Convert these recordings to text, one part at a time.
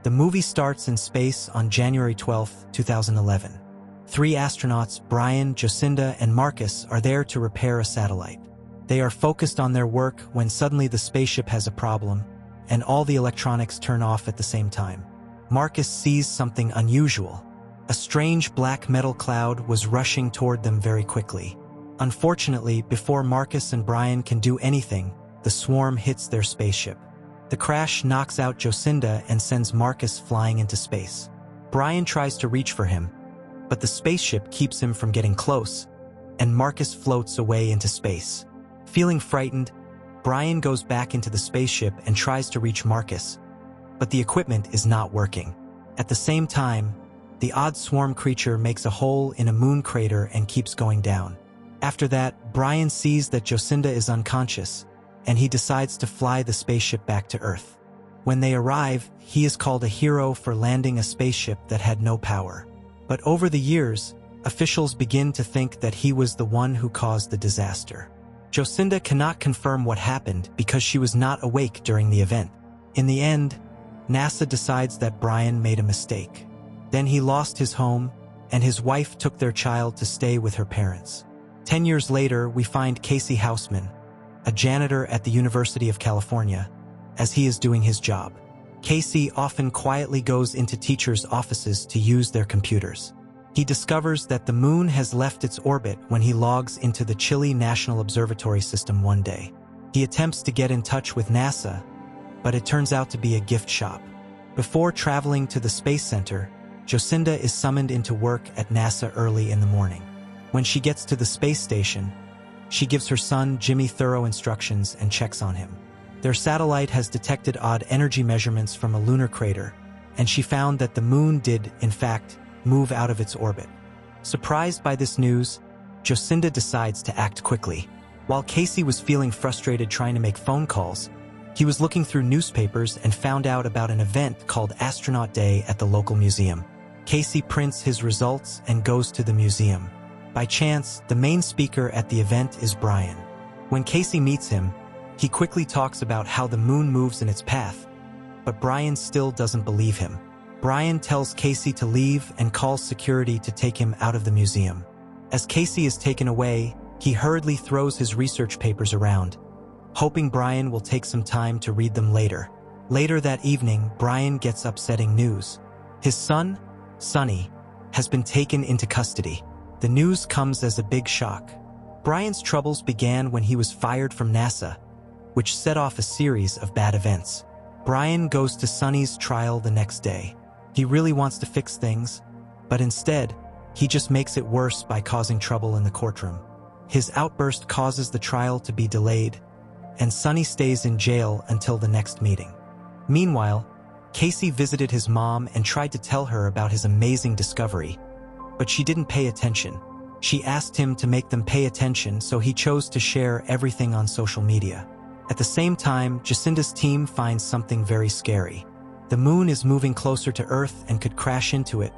The movie starts in space on January 12, 2011. Three astronauts, Brian, Jacinda, and Marcus, are there to repair a satellite. They are focused on their work when suddenly the spaceship has a problem, and all the electronics turn off at the same time. Marcus sees something unusual. A strange black metal cloud was rushing toward them very quickly. Unfortunately, before Marcus and Brian can do anything, the swarm hits their spaceship. The crash knocks out Jacinda and sends Marcus flying into space. Brian tries to reach for him, but the spaceship keeps him from getting close, and Marcus floats away into space. Feeling frightened, Brian goes back into the spaceship and tries to reach Marcus, but the equipment is not working. At the same time, the odd swarm creature makes a hole in a moon crater and keeps going down. After that, Brian sees that Jacinda is unconscious, and he decides to fly the spaceship back to Earth. When they arrive, he is called a hero for landing a spaceship that had no power. But over the years, officials begin to think that he was the one who caused the disaster. Jacinda cannot confirm what happened because she was not awake during the event. In the end, NASA decides that Brian made a mistake. Then he lost his home, and his wife took their child to stay with her parents. 10 years later, we find Casey Houseman, a janitor at the University of California, as he is doing his job. Casey often quietly goes into teachers' offices to use their computers. He discovers that the moon has left its orbit when he logs into the Chile National Observatory System one day. He attempts to get in touch with NASA, but it turns out to be a gift shop. Before traveling to the Space Center, Jacinda is summoned into work at NASA early in the morning. When she gets to the space station, she gives her son Jimmy thorough instructions and checks on him. Their satellite has detected odd energy measurements from a lunar crater, and she found that the moon did, in fact, move out of its orbit. Surprised by this news, Jacinda decides to act quickly. While Casey was feeling frustrated trying to make phone calls, he was looking through newspapers and found out about an event called Astronaut Day at the local museum. Casey prints his results and goes to the museum. By chance, the main speaker at the event is Brian. When Casey meets him, he quickly talks about how the moon moves in its path, but Brian still doesn't believe him. Brian tells Casey to leave and calls security to take him out of the museum. As Casey is taken away, he hurriedly throws his research papers around, hoping Brian will take some time to read them later. Later that evening, Brian gets upsetting news. His son, Sonny, has been taken into custody. The news comes as a big shock. Brian's troubles began when he was fired from NASA, which set off a series of bad events. Brian goes to Sonny's trial the next day. He really wants to fix things, but instead, he just makes it worse by causing trouble in the courtroom. His outburst causes the trial to be delayed, and Sonny stays in jail until the next meeting. Meanwhile, Casey visited his mom and tried to tell her about his amazing discovery, but she didn't pay attention. She asked him to make them pay attention, so he chose to share everything on social media. At the same time, Jacinda's team finds something very scary. The moon is moving closer to Earth and could crash into it,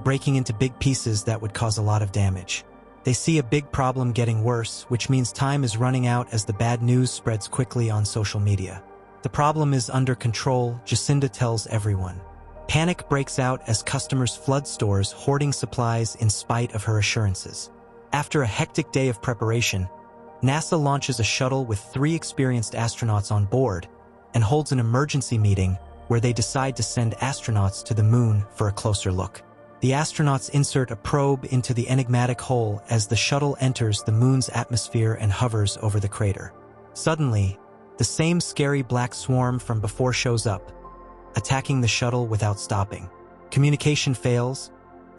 breaking into big pieces that would cause a lot of damage. They see a big problem getting worse, which means time is running out as the bad news spreads quickly on social media. The problem is under control, Jacinda tells everyone. Panic breaks out as customers flood stores, hoarding supplies in spite of her assurances. After a hectic day of preparation, NASA launches a shuttle with 3 experienced astronauts on board and holds an emergency meeting where they decide to send astronauts to the moon for a closer look. The astronauts insert a probe into the enigmatic hole as the shuttle enters the moon's atmosphere and hovers over the crater. Suddenly, the same scary black swarm from before shows up, attacking the shuttle without stopping. Communication fails,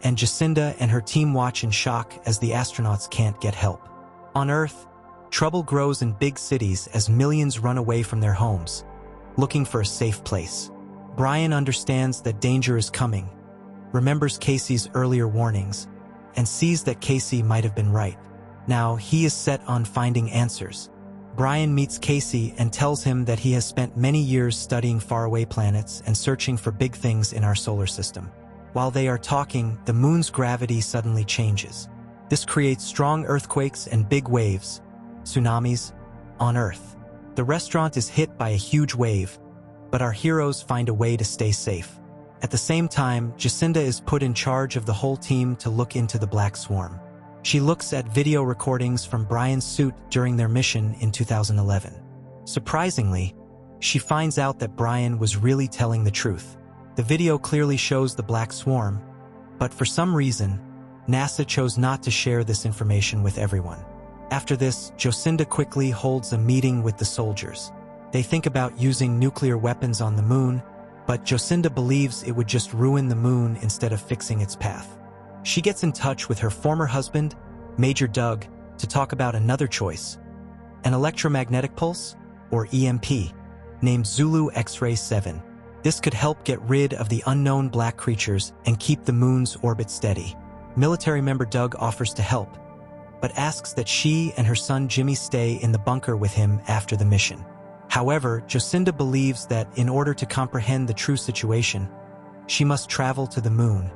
and Jacinda and her team watch in shock as the astronauts can't get help. On Earth, trouble grows in big cities as millions run away from their homes, looking for a safe place. Brian understands that danger is coming, remembers Casey's earlier warnings, and sees that Casey might have been right. Now, he is set on finding answers. Brian meets Casey and tells him that he has spent many years studying faraway planets and searching for big things in our solar system. While they are talking, the moon's gravity suddenly changes. This creates strong earthquakes and big waves, tsunamis, on Earth. The restaurant is hit by a huge wave, but our heroes find a way to stay safe. At the same time, Jacinda is put in charge of the whole team to look into the Black Swarm. She looks at video recordings from Brian's suit during their mission in 2011. Surprisingly, she finds out that Brian was really telling the truth. The video clearly shows the Black Swarm, but for some reason, NASA chose not to share this information with everyone. After this, Jacinda quickly holds a meeting with the soldiers. They think about using nuclear weapons on the moon, but Jacinda believes it would just ruin the moon instead of fixing its path. She gets in touch with her former husband, Major Doug, to talk about another choice, an electromagnetic pulse, or EMP, named Zulu X-ray 7. This could help get rid of the unknown black creatures and keep the moon's orbit steady. Military member Doug offers to help, but asks that she and her son Jimmy stay in the bunker with him after the mission. However, Jacinda believes that in order to comprehend the true situation, she must travel to the moon,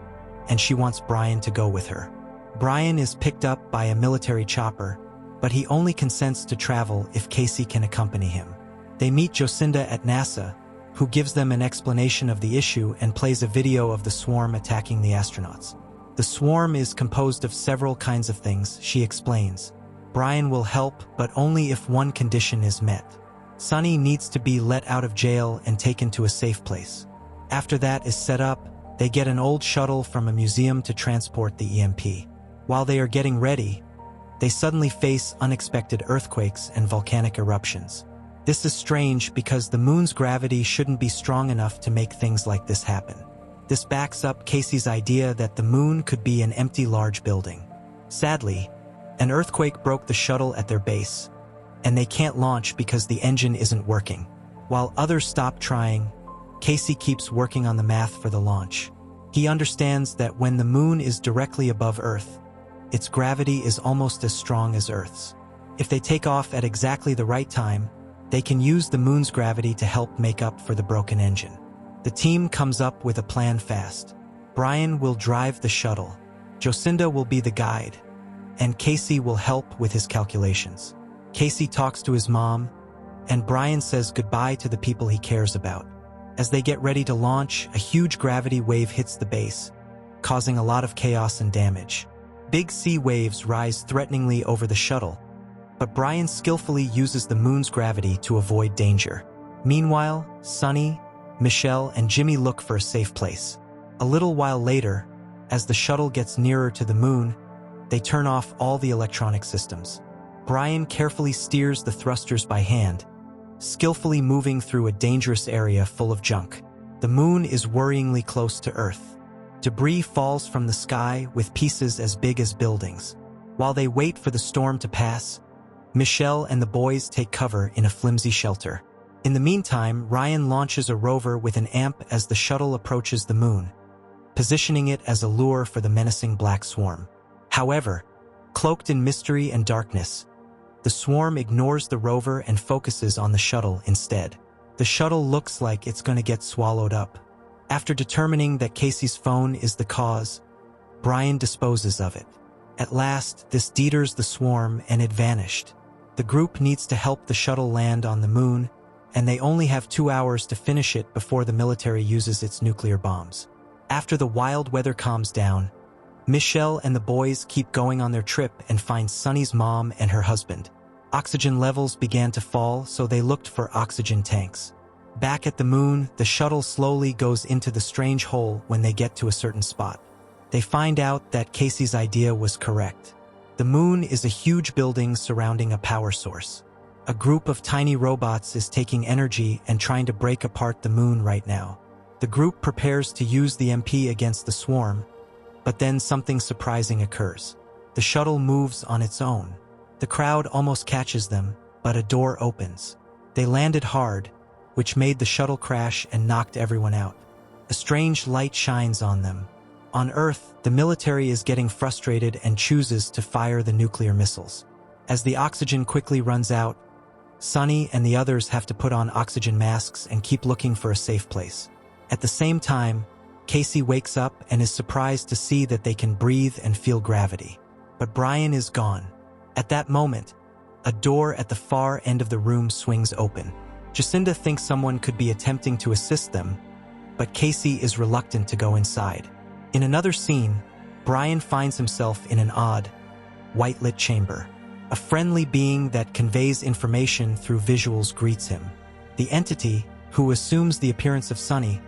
and she wants Brian to go with her. Brian is picked up by a military chopper, but he only consents to travel if Casey can accompany him. They meet Jacinda at NASA, who gives them an explanation of the issue and plays a video of the swarm attacking the astronauts. The swarm is composed of several kinds of things, she explains. Brian will help, but only if one condition is met. Sonny needs to be let out of jail and taken to a safe place. After that is set up, they get an old shuttle from a museum to transport the EMP. While they are getting ready, they suddenly face unexpected earthquakes and volcanic eruptions. This is strange because the moon's gravity shouldn't be strong enough to make things like this happen. This backs up Casey's idea that the moon could be an empty large building. Sadly, an earthquake broke the shuttle at their base, and they can't launch because the engine isn't working. While others stop trying, Casey keeps working on the math for the launch. He understands that when the moon is directly above Earth, its gravity is almost as strong as Earth's. If they take off at exactly the right time, they can use the moon's gravity to help make up for the broken engine. The team comes up with a plan fast. Brian will drive the shuttle, Jacinda will be the guide, and Casey will help with his calculations. Casey talks to his mom, and Brian says goodbye to the people he cares about. As they get ready to launch, a huge gravity wave hits the base, causing a lot of chaos and damage. Big sea waves rise threateningly over the shuttle, but Brian skillfully uses the moon's gravity to avoid danger. Meanwhile, Sonny, Michelle, and Jimmy look for a safe place. A little while later, as the shuttle gets nearer to the moon, they turn off all the electronic systems. Brian carefully steers the thrusters by hand, skillfully moving through a dangerous area full of junk. The moon is worryingly close to Earth. Debris falls from the sky with pieces as big as buildings. While they wait for the storm to pass, Michelle and the boys take cover in a flimsy shelter. In the meantime, Ryan launches a rover with an amp as the shuttle approaches the moon, positioning it as a lure for the menacing Black Swarm. However, cloaked in mystery and darkness, the swarm ignores the rover and focuses on the shuttle instead. The shuttle looks like it's going to get swallowed up. After determining that Casey's phone is the cause, Brian disposes of it. At last, this deters the swarm and it vanished. The group needs to help the shuttle land on the moon, and they only have 2 hours to finish it before the military uses its nuclear bombs. After the wild weather calms down, Michelle and the boys keep going on their trip and find Sonny's mom and her husband. Oxygen levels began to fall, so they looked for oxygen tanks. Back at the moon, the shuttle slowly goes into the strange hole when they get to a certain spot. They find out that Casey's idea was correct. The moon is a huge building surrounding a power source. A group of tiny robots is taking energy and trying to break apart the moon right now. The group prepares to use the MP against the swarm, but then something surprising occurs. The shuttle moves on its own. The crowd almost catches them, but a door opens. They landed hard, which made the shuttle crash and knocked everyone out. A strange light shines on them. On Earth, the military is getting frustrated and chooses to fire the nuclear missiles. As the oxygen quickly runs out, Sonny and the others have to put on oxygen masks and keep looking for a safe place. At the same time, Casey wakes up and is surprised to see that they can breathe and feel gravity. But Brian is gone. At that moment, a door at the far end of the room swings open. Jacinda thinks someone could be attempting to assist them, but Casey is reluctant to go inside. In another scene, Brian finds himself in an odd, white-lit chamber. A friendly being that conveys information through visuals greets him. The entity, who assumes the appearance of Sunny,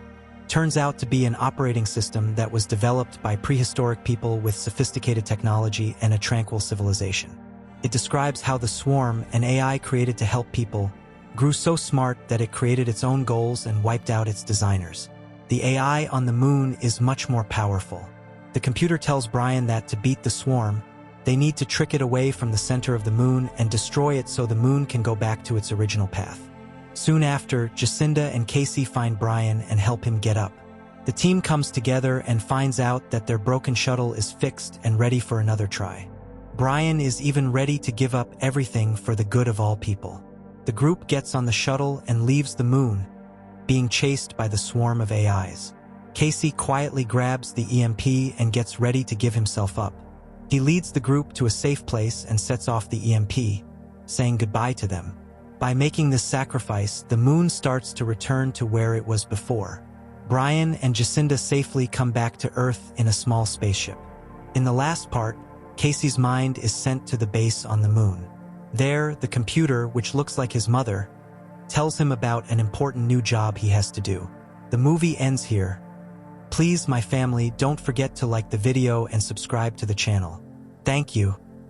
turns out to be an operating system that was developed by prehistoric people with sophisticated technology and a tranquil civilization. It describes how the Swarm, an AI created to help people, grew so smart that it created its own goals and wiped out its designers. The AI on the moon is much more powerful. The computer tells Brian that to beat the Swarm, they need to trick it away from the center of the moon and destroy it so the moon can go back to its original path. Soon after, Jacinda and Casey find Brian and help him get up. The team comes together and finds out that their broken shuttle is fixed and ready for another try. Brian is even ready to give up everything for the good of all people. The group gets on the shuttle and leaves the moon, being chased by the swarm of AIs. Casey quietly grabs the EMP and gets ready to give himself up. He leads the group to a safe place and sets off the EMP, saying goodbye to them. By making this sacrifice, the moon starts to return to where it was before. Brian and Jacinda safely come back to Earth in a small spaceship. In the last part, Casey's mind is sent to the base on the moon. There, the computer, which looks like his mother, tells him about an important new job he has to do. The movie ends here. Please, my family, don't forget to like the video and subscribe to the channel. Thank you.